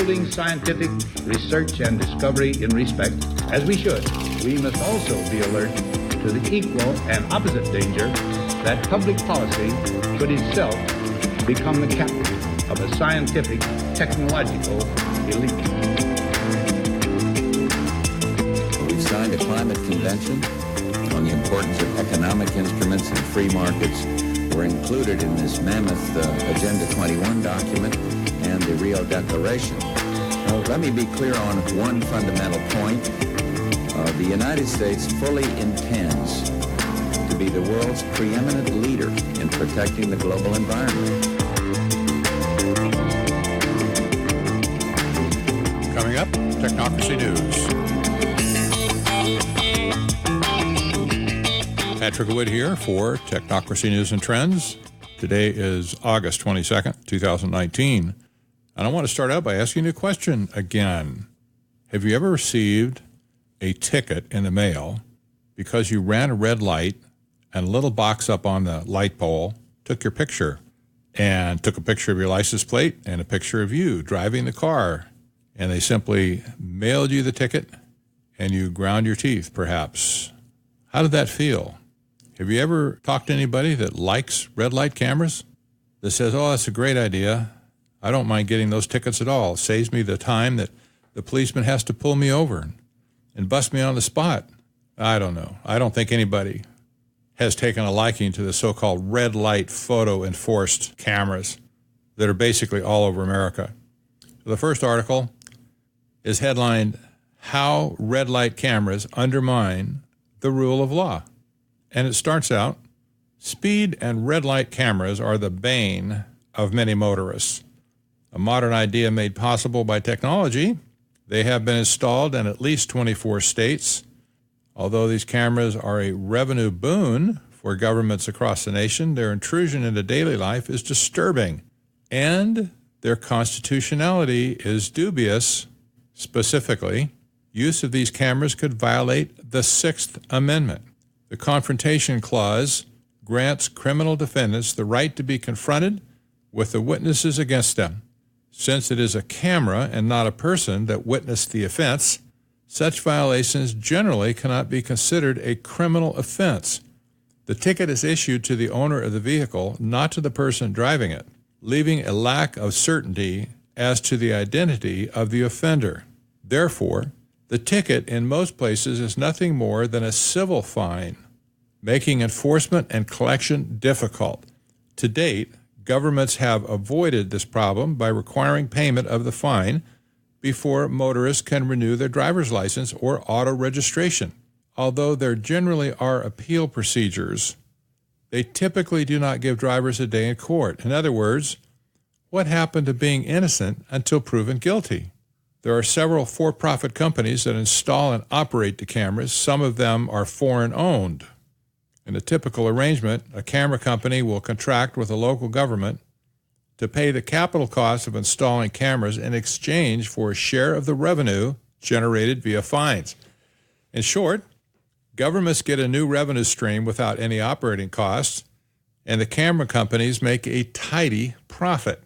upholding scientific research and discovery in respect, as we should, we must also be alert to the equal and opposite danger that public policy could itself become the captive of a scientific, technological elite. We've signed a climate convention on the importance of economic instruments and free markets. Were included in this mammoth Agenda 21 document and the Rio Declaration. Now, let me be clear on one fundamental point. The United States fully intends to be the world's preeminent leader in protecting the global environment. Coming up, Technocracy News. Patrick Wood here for Technocracy News and Trends. Today is August 22nd, 2019. And I want to start out by asking you a question again. Have you ever received a ticket in the mail because you ran a red light and a little box up on the light pole took your picture and took a picture of your license plate and a picture of you driving the car, and they simply mailed you the ticket and you ground your teeth, perhaps? How did that feel? Have you ever talked to anybody that likes red light cameras, that says, oh, that's a great idea. I don't mind getting those tickets at all. It saves me the time that the policeman has to pull me over and bust me on the spot. I don't know. I don't think anybody has taken a liking to the so-called red light photo enforced cameras that are basically all over America. The first article is headlined, How Red Light Cameras Undermine the Rule of Law. And it starts out, speed and red light cameras are the bane of many motorists. A modern idea made possible by technology. They have been installed in at least 24 states. Although these cameras are a revenue boon for governments across the nation, their intrusion into daily life is disturbing, and their constitutionality is dubious. Specifically, use of these cameras could violate the Sixth Amendment. The Confrontation Clause grants criminal defendants the right to be confronted with the witnesses against them. Since it is a camera and not a person that witnessed the offense, such violations generally cannot be considered a criminal offense. The ticket is issued to the owner of the vehicle, not to the person driving it, leaving a lack of certainty as to the identity of the offender. Therefore, the ticket in most places is nothing more than a civil fine, making enforcement and collection difficult. To date, governments have avoided this problem by requiring payment of the fine before motorists can renew their driver's license or auto registration. Although there generally are appeal procedures, they typically do not give drivers a day in court. In other words, what happened to being innocent until proven guilty? There are several for-profit companies that install and operate the cameras. Some of them are foreign-owned. In a typical arrangement, a camera company will contract with a local government to pay the capital costs of installing cameras in exchange for a share of the revenue generated via fines. In short, governments get a new revenue stream without any operating costs, and the camera companies make a tidy profit.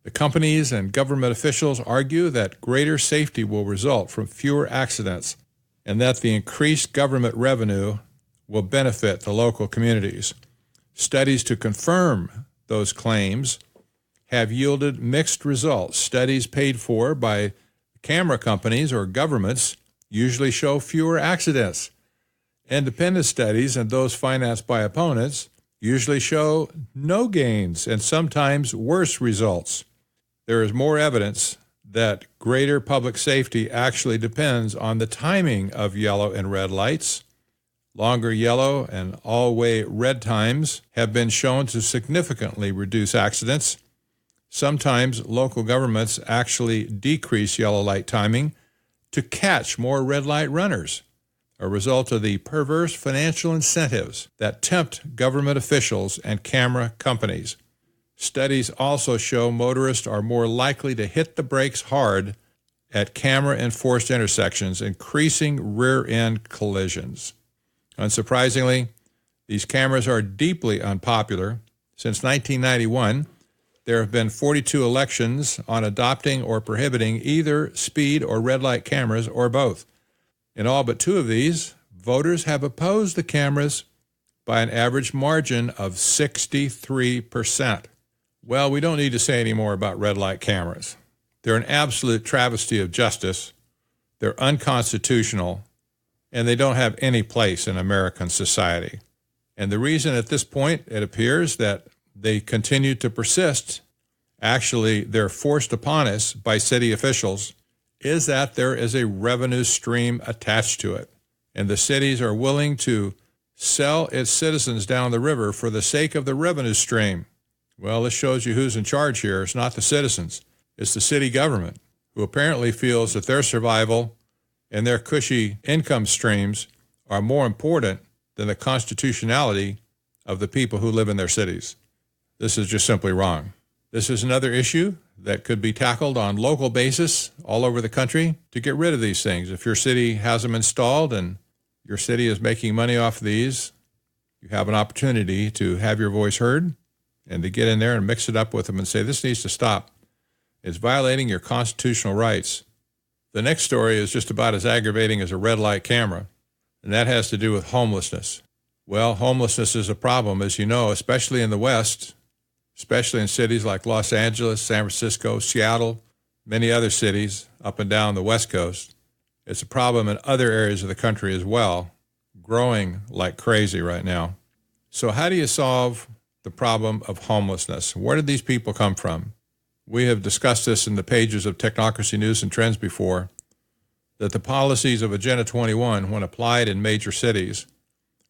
The companies and government officials argue that greater safety will result from fewer accidents and that the increased government revenue will benefit the local communities. Studies to confirm those claims have yielded mixed results. Studies paid for by camera companies or governments usually show fewer accidents. Independent studies and those financed by opponents usually show no gains and sometimes worse results. There is more evidence that greater public safety actually depends on the timing of yellow and red lights. Longer yellow and all-way red times have been shown to significantly reduce accidents. Sometimes local governments actually decrease yellow light timing to catch more red light runners, a result of the perverse financial incentives that tempt government officials and camera companies. Studies also show motorists are more likely to hit the brakes hard at camera-enforced intersections, increasing rear-end collisions. Unsurprisingly, these cameras are deeply unpopular. Since 1991, There have been 42 elections on adopting or prohibiting either speed or red light cameras or both. In all but 2 of these, voters have opposed the cameras by an average margin of 63%. Well, we don't need to say any more about red light cameras. They're an absolute travesty of justice. They're unconstitutional, and they don't have any place in American society. And the reason at this point it appears that they continue to persist, actually they're forced upon us by city officials, is that there is a revenue stream attached to it. And the cities are willing to sell its citizens down the river for the sake of the revenue stream. Well, this shows you who's in charge here. It's not the citizens. It's the city government, who apparently feels that their survival and their cushy income streams are more important than the constitutionality of the people who live in their cities. This is just simply wrong. This is another issue that could be tackled on local basis all over the country to get rid of these things. If your city has them installed and your city is making money off these, you have an opportunity to have your voice heard and to get in there and mix it up with them and say, this needs to stop. It's violating your constitutional rights. The next story is just about as aggravating as a red light camera, and that has to do with homelessness. Well, homelessness is a problem, as you know, especially in the West, especially in cities like Los Angeles, San Francisco, Seattle, many other cities up and down the West Coast. It's a problem in other areas of the country as well, growing like crazy right now. So how do you solve the problem of homelessness? Where did these people come from? We have discussed this in the pages of Technocracy News and Trends before, that the policies of Agenda 21, when applied in major cities,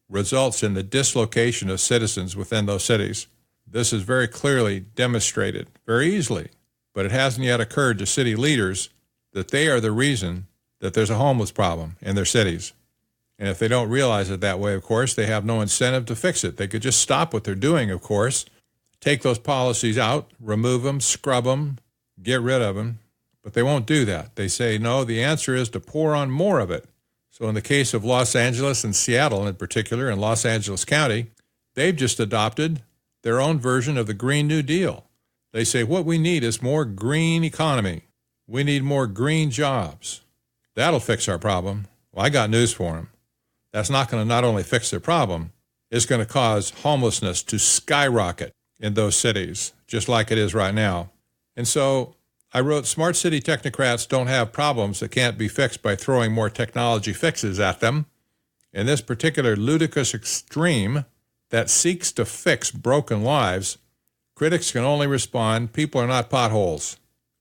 results in the dislocation of citizens within those cities. This is very clearly demonstrated, very easily, but it hasn't yet occurred to city leaders that they are the reason that there's a homeless problem in their cities. And if they don't realize it that way, of course, they have no incentive to fix it. They could just stop what they're doing, of course, take those policies out, remove them, scrub them, get rid of them, but they won't do that. They say, no, the answer is to pour on more of it. So in the case of Los Angeles and Seattle in particular, in Los Angeles County, they've just adopted their own version of the Green New Deal. They say what we need is more green economy. We need more green jobs. That'll fix our problem. Well, I got news for them. That's not going to not only fix their problem, it's going to cause homelessness to skyrocket in those cities, just like it is right now. And so I wrote, smart city technocrats don't have problems that can't be fixed by throwing more technology fixes at them. In this particular ludicrous extreme that seeks to fix broken lives, critics can only respond, people are not potholes.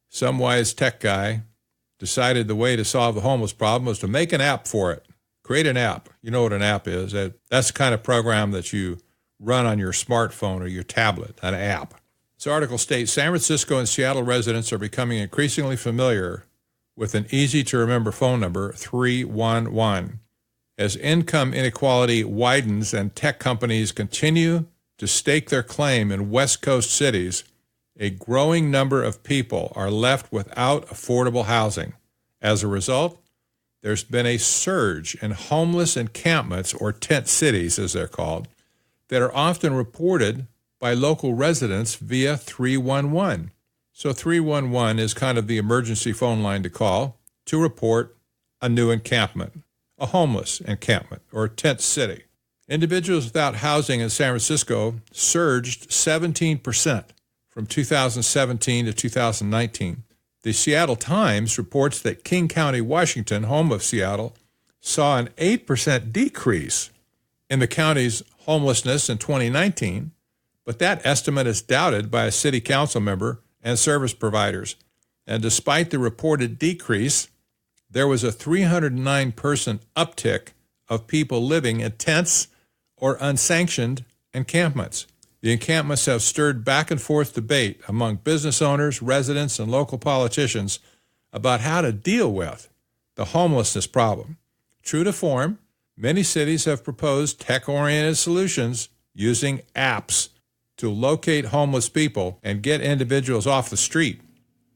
Some wise tech guy decided the way to solve the homeless problem was to make an app for it. Create an app. You know what an app is. That's the kind of program that you run on your smartphone or your tablet, an app. This article states, San Francisco and Seattle residents are becoming increasingly familiar with an easy-to-remember phone number, 311. As income inequality widens and tech companies continue to stake their claim in West Coast cities, a growing number of people are left without affordable housing. As a result, there's been a surge in homeless encampments, or tent cities as they're called, that are often reported by local residents via 311. So 311 is kind of the emergency phone line to call to report a new encampment, a homeless encampment or tent city. Individuals without housing in San Francisco surged 17% from 2017 to 2019. The Seattle Times reports that King County, Washington, home of Seattle, saw an 8% decrease in the county's homelessness in 2019, but that estimate is doubted by a city council member and service providers. And despite the reported decrease, there was a 309% uptick of people living in tents or unsanctioned encampments. The encampments have stirred back and forth debate among business owners, residents, and local politicians about how to deal with the homelessness problem. True to form, many cities have proposed tech-oriented solutions using apps to locate homeless people and get individuals off the street.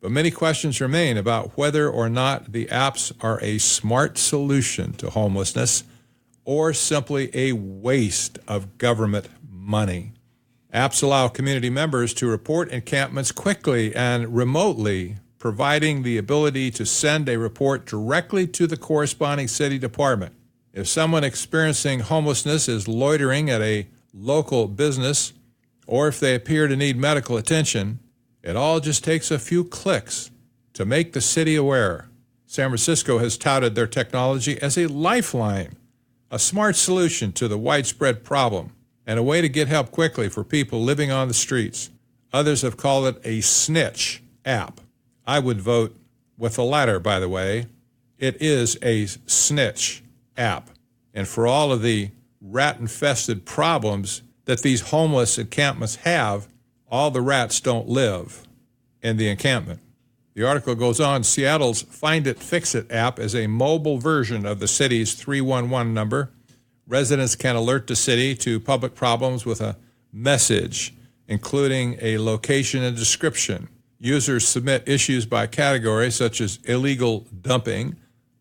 But many questions remain about whether or not the apps are a smart solution to homelessness or simply a waste of government money. Apps allow community members to report encampments quickly and remotely, providing the ability to send a report directly to the corresponding city department. If someone experiencing homelessness is loitering at a local business, or if they appear to need medical attention, it all just takes a few clicks to make the city aware. San Francisco has touted their technology as a lifeline, a smart solution to the widespread problem, and a way to get help quickly for people living on the streets. Others have called it a snitch app. I would vote with the latter, by the way. It is a snitch app. And for all of the rat-infested problems that these homeless encampments have, all the rats don't live in the encampment. The article goes on, Seattle's Find It, Fix It app is a mobile version of the city's 311 number. Residents can alert the city to public problems with a message, including a location and description. Users submit issues by category, such as illegal dumping,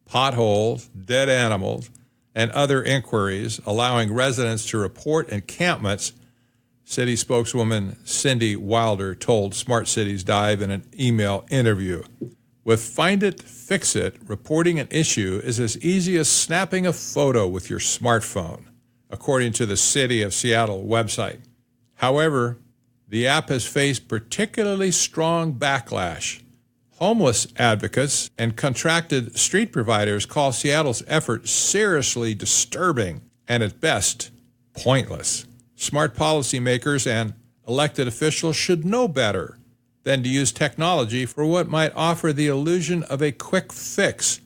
potholes, dead animals, and other inquiries, allowing residents to report encampments. City spokeswoman Cindy Wilder told Smart Cities Dive in an email interview. With Find It, Fix It, reporting an issue is as easy as snapping a photo with your smartphone, according to the City of Seattle website. However, the app has faced particularly strong backlash. Homeless advocates and contracted street providers call Seattle's effort seriously disturbing and at best pointless. Smart policymakers and elected officials should know better than to use technology for what might offer the illusion of a quick fix,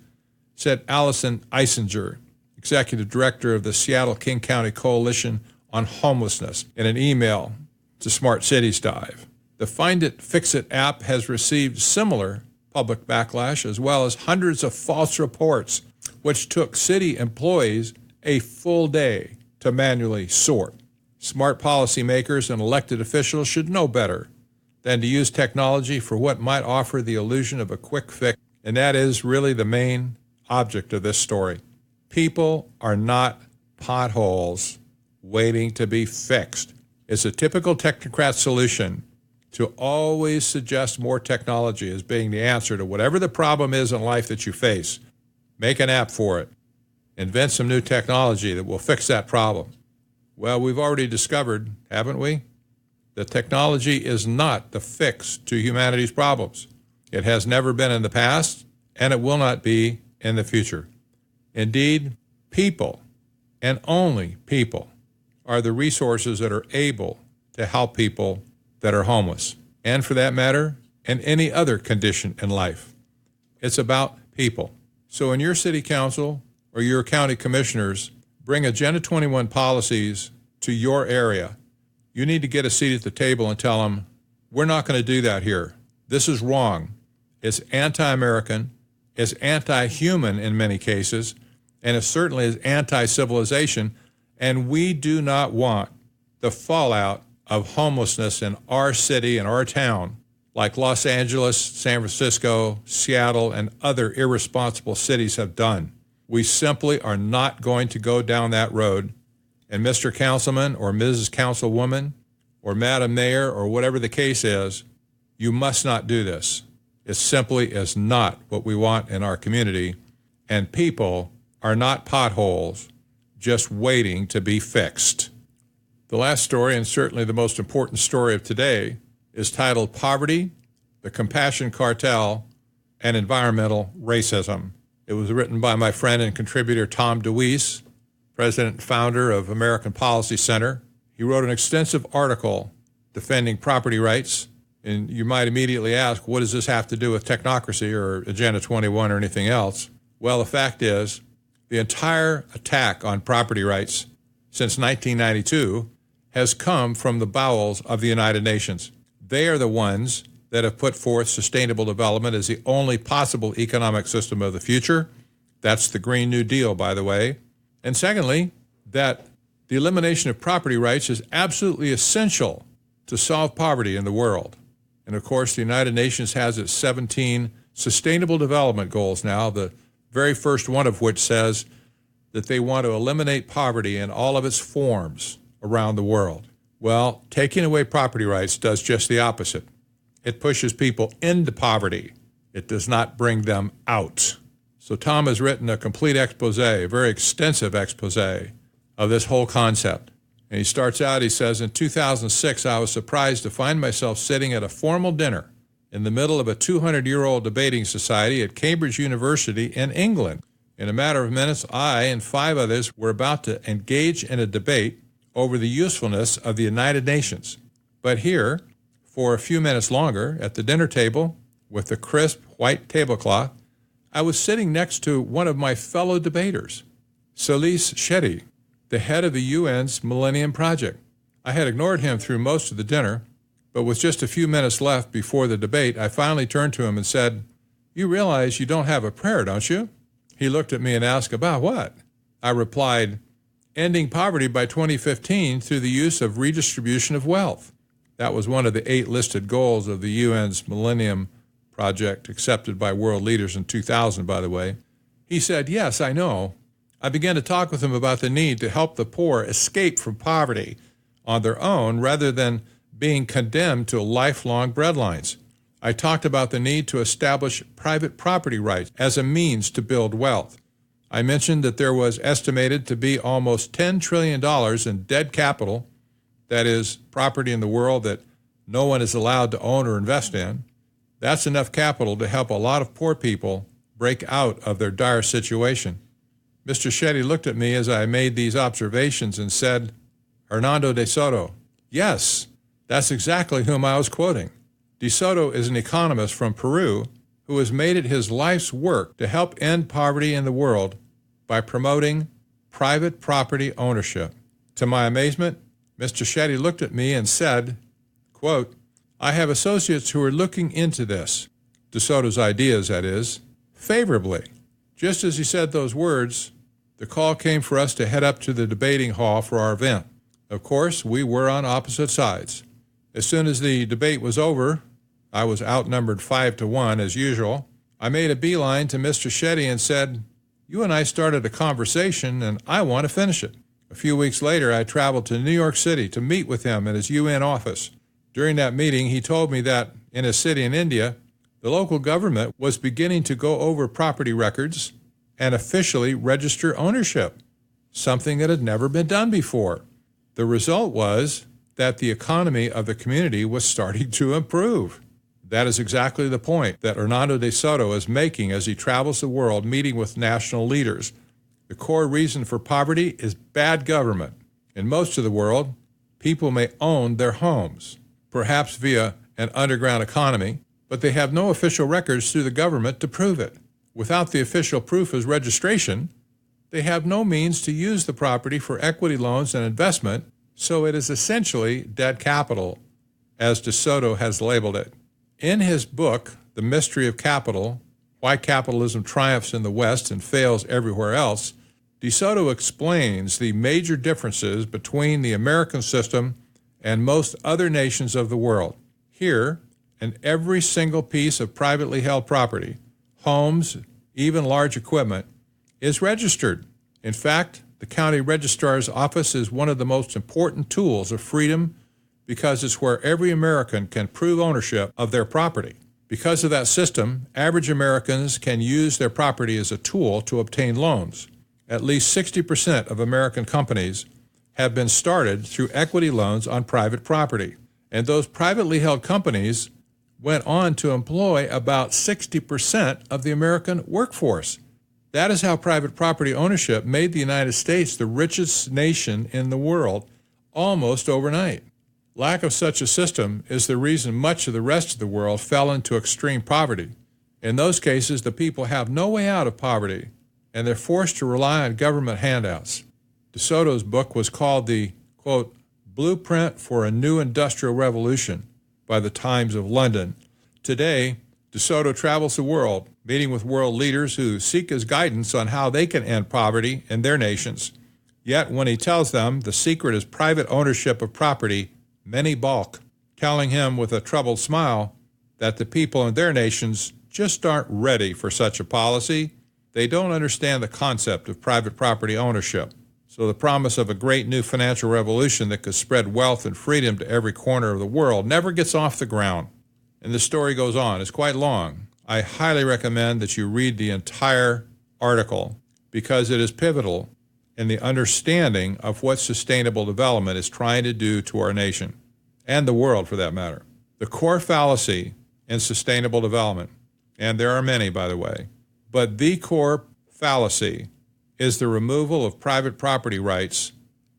said Allison Eisinger, executive director of the Seattle King County Coalition on Homelessness, in an email to Smart Cities Dive. The Find It, Fix It app has received similar public backlash, as well as hundreds of false reports, which took city employees a full day to manually sort. Smart policymakers and elected officials should know better than to use technology for what might offer the illusion of a quick fix, and that is really the main object of this story. People are not potholes waiting to be fixed. It's a typical technocrat solution to always suggest more technology as being the answer to whatever the problem is in life that you face. Make an app for it. Invent some new technology that will fix that problem. Well, we've already discovered, haven't we, that technology is not the fix to humanity's problems. It has never been in the past, and it will not be in the future. Indeed, people, and only people, are the resources that are able to help people that are homeless, and for that matter, in any other condition in life. It's about people. So when your city council or your county commissioners bring Agenda 21 policies to your area, you need to get a seat at the table and tell them, we're not going to do that here. This is wrong. It's anti-American, it's anti-human in many cases, and it certainly is anti-civilization, and we do not want the fallout of homelessness in our city and our town, like Los Angeles, San Francisco, Seattle, and other irresponsible cities have done. We simply are not going to go down that road. And Mr. Councilman or Mrs. Councilwoman or Madam Mayor or whatever the case is, you must not do this. It simply is not what we want in our community. And people are not potholes just waiting to be fixed. The last story, and certainly the most important story of today, is titled Poverty, the Compassion Cartel, and Environmental Racism. It was written by my friend and contributor Tom DeWeese, president and founder of American Policy Center. He wrote an extensive article defending property rights, and you might immediately ask, what does this have to do with technocracy or Agenda 21 or anything else? Well, the fact is, the entire attack on property rights since 1992 has come from the bowels of the United Nations. They are the ones that have put forth sustainable development as the only possible economic system of the future. That's the Green New Deal, by the way. And secondly, that the elimination of property rights is absolutely essential to solve poverty in the world. And of course, the United Nations has its 17 sustainable development goals now, the very first one of which says that they want to eliminate poverty in all of its forms around the world. Well, taking away property rights does just the opposite. It pushes people into poverty. It does not bring them out. So Tom has written a complete expose, a very extensive expose of this whole concept. And he starts out, he says, in 2006, I was surprised to find myself sitting at a formal dinner in the middle of a 200-year-old debating society at Cambridge University in England. In a matter of minutes, I and 5 others were about to engage in a debate over the usefulness of the United Nations. But here, for a few minutes longer, at the dinner table with the crisp white tablecloth, I was sitting next to one of my fellow debaters, Solis Shetty, the head of the UN's Millennium Project. I had ignored him through most of the dinner, but with just a few minutes left before the debate, I finally turned to him and said, "You realize you don't have a prayer, don't you?" He looked at me and asked, "About what?" I replied, "Ending poverty by 2015 through the use of redistribution of wealth." That was one of the 8 listed goals of the UN's Millennium Project, accepted by world leaders in 2000, by the way. He said, "Yes, I know." I began to talk with him about the need to help the poor escape from poverty on their own rather than being condemned to lifelong breadlines. I talked about the need to establish private property rights as a means to build wealth. I mentioned that there was estimated to be almost $10 trillion in dead capital, that is, property in the world that no one is allowed to own or invest in. That's enough capital to help a lot of poor people break out of their dire situation. Mr. Shetty looked at me as I made these observations and said, "Hernando de Soto." Yes, that's exactly whom I was quoting. De Soto is an economist from Peru who has made it his life's work to help end poverty in the world by promoting private property ownership. To my amazement, Mr. Shetty looked at me and said, quote, "I have associates who are looking into this," De Soto's ideas, that is, favorably. Just as he said those words, the call came for us to head up to the debating hall for our event. Of course, we were on opposite sides. As soon as the debate was over, I was outnumbered 5-1 as usual. I made a beeline to Mr. Shetty and said, "You and I started a conversation and I want to finish it." A few weeks later, I traveled to New York City to meet with him in his UN office. During that meeting, he told me that in a city in India, the local government was beginning to go over property records and officially register ownership, something that had never been done before. The result was that the economy of the community was starting to improve. That is exactly the point that Hernando de Soto is making as he travels the world meeting with national leaders. The core reason for poverty is bad government. In most of the world, people may own their homes, perhaps via an underground economy, but they have no official records through the government to prove it. Without the official proof as registration, they have no means to use the property for equity loans and investment, so it is essentially dead capital, as De Soto has labeled it. In his book, The Mystery of Capital, Why Capitalism Triumphs in the West and Fails Everywhere Else, De Soto explains the major differences between the American system and most other nations of the world. Here, in every single piece of privately held property, homes, even large equipment, is registered. In fact, the county registrar's office is one of the most important tools of freedom because it's where every American can prove ownership of their property. Because of that system, average Americans can use their property as a tool to obtain loans. At least 60% of American companies have been started through equity loans on private property. And those privately held companies went on to employ about 60% of the American workforce. That is how private property ownership made the United States the richest nation in the world almost overnight. Lack of such a system is the reason much of the rest of the world fell into extreme poverty. In those cases, the people have no way out of poverty, and they're forced to rely on government handouts. De Soto's book was called the, quote, Blueprint for a New Industrial Revolution by the Times of London. Today, De Soto travels the world, meeting with world leaders who seek his guidance on how they can end poverty in their nations. Yet when he tells them the secret is private ownership of property, many balk, telling him with a troubled smile that the people in their nations just aren't ready for such a policy. They don't understand the concept of private property ownership. So the promise of a great new financial revolution that could spread wealth and freedom to every corner of the world never gets off the ground. And the story goes on. It's quite long. I highly recommend that you read the entire article because it is pivotal in the understanding of what sustainable development is trying to do to our nation and the world for that matter. The core fallacy in sustainable development, and there are many, by the way, but the core fallacy is the removal of private property rights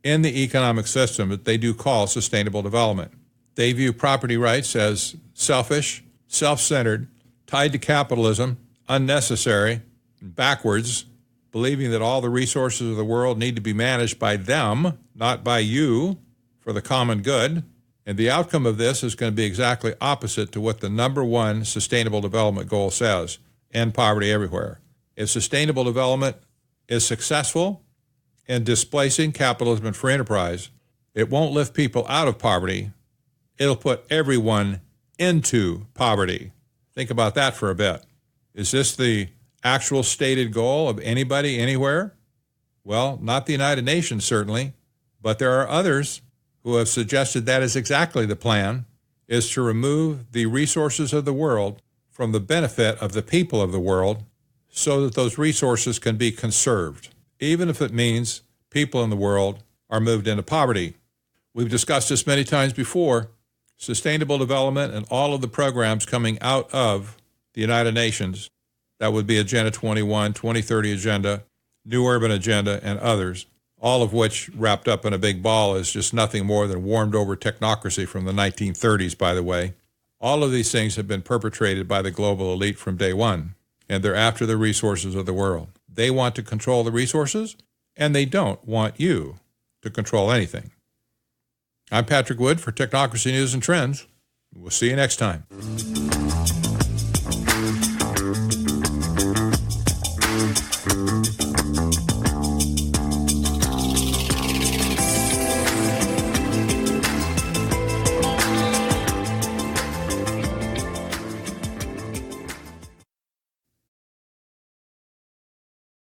in the economic system that they do call sustainable development. They view property rights as selfish, self-centered, tied to capitalism, unnecessary, and backwards, believing that all the resources of the world need to be managed by them, not by you, for the common good. And the outcome of this is going to be exactly opposite to what the number one sustainable development goal says: end poverty everywhere. If sustainable development is successful in displacing capitalism and free enterprise, it won't lift people out of poverty. It'll put everyone into poverty. Think about that for a bit. Is this the actual stated goal of anybody, anywhere? Well, not the United Nations, certainly, but there are others who have suggested that is exactly the plan, is to remove the resources of the world from the benefit of the people of the world so that those resources can be conserved, even if it means people in the world are moved into poverty. We've discussed this many times before. Sustainable development and all of the programs coming out of the United Nations, that would be Agenda 21, 2030 Agenda, New Urban Agenda, and others, all of which wrapped up in a big ball is just nothing more than warmed over technocracy from the 1930s, by the way. All of these things have been perpetrated by the global elite from day one, and they're after the resources of the world. They want to control the resources, and they don't want you to control anything. I'm Patrick Wood for Technocracy News and Trends. We'll see you next time.